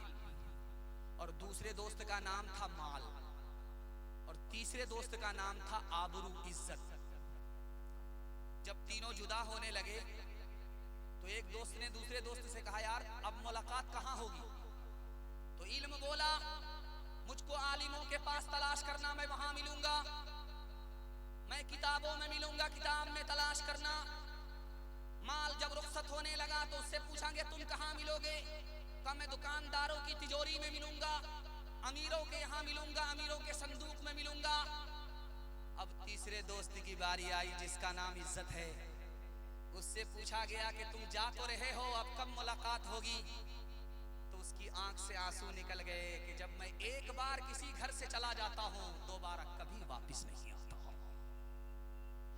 और दूसरे दोस्त का नाम था माल, और तीसरे दोस्त का नाम था आबरू, इज्जत। जब तीनों जुदा होने लगे तो एक दोस्त ने दूसरे दोस्त से कहा, यार अब मुलाकात कहाँ होगी? तो इल्म बोला, मुझको आलिमों के पास तलाश करना, मैं वहां मिलूंगा। मैं किताबों में मिलूंगा, किताब में तलाश करना। माल जब रुखसत होने लगा तो उससे पूछांगे तुम कहाँ मिलोगे? कहा मैं दुकानदारों की तिजोरी में मिलूंगा, अमीरों के यहाँ मिलूंगा, अमीरों के संदूक में मिलूंगा। अब तीसरे दोस्त की बारी आई जिसका नाम इज्जत है। उससे पूछा गया कि तुम जा तो रहे हो, अब कब मुलाकात होगी? तो उसकी आंख से आंसू निकल गए कि जब मैं एक बार किसी घर से चला जाता हूं दोबारा कभी वापस नहीं आता हूं।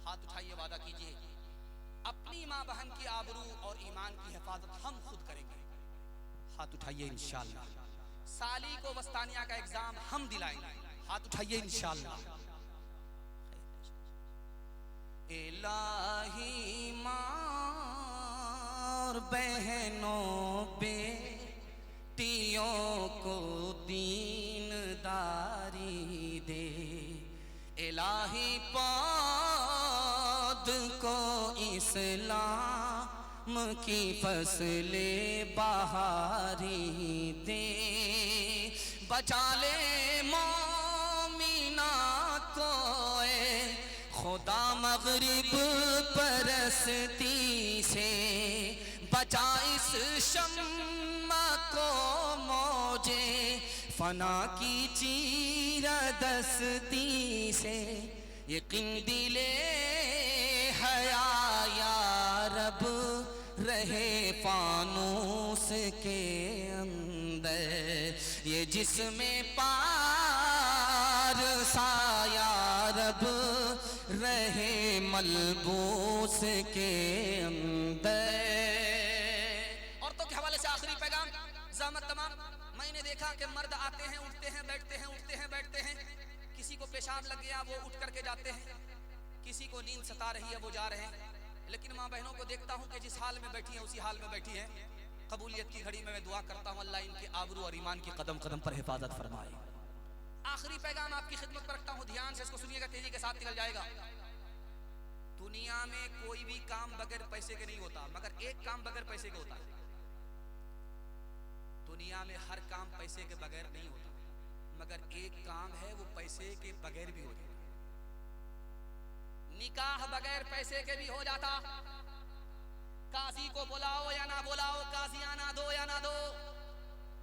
हाथ उठाइए, वादा कीजिए अपनी माँ बहन की आबरू और ईमान की हिफाजत हम खुद करेंगे। हाथ उठाइए इंशाअल्लाह। साली को वस्तानिया का एग्जाम हम दिलाएंगे। हाथ उठाइए इंशाअल्लाह। इलाही मार बहनों बेटियों को दीनदारी दे, इलाही पौध को इस्लाम की फसले बहारी दे, बचा ले मोमिना को खुदा मगरिब परस्ती से, बचा इस शम्मा को मौजे फना की चीरदस्ती से। यकीन दिले हया या रब रहे फानूस के अंदर, ये जिसमें पार साया रब रहे मलबूस के अंदर। औरतों के हवाले से आखिरी पैगाम ज़हमत तमाम। मैंने देखा कि मर्द आते हैं, उठते हैं, बैठते हैं, उठते हैं, बैठते हैं। किसी को पेशाब लग गया वो उठ करके जाते हैं, किसी को नींद सता रही है वो जा रहे हैं। लेकिन माँ बहनों को देखता हूँ कि जिस हाल में बैठी है उसी हाल में बैठी है। कबूलियत की घड़ी में मैं दुआ करता हूँ अल्लाह इनकी आबरू और ईमान की कदम कदम पर हिफाजत फरमाए। आखिरी पैगाम आपकी खिदमत पर रखता हूँ, ध्यान से इसको सुनिएगा, तेजी के साथ निकल जाएगा। दुनिया में कोई भी काम बगैर पैसे के नहीं होता, मगर एक काम बगैर पैसे के होता है। दुनिया में हर काम पैसे के बगैर नहीं होता, मगर एक काम है वो पैसे के बगैर भी होता है। निकाह बगैर पैसे के भी हो जाता। काजी को बुलाओ या ना बुलाओ, काजी आना दो या ना दो,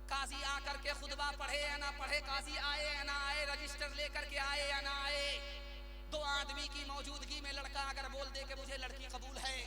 काजी आकर के खुतबा पढ़े या ना पढ़े, काजी आए या ना आए, रजिस्टर लेकर के आए या ना आए, 2 आदमी की मौजूदगी में लड़का अगर बोल दे कि मुझे लड़की कबूल है,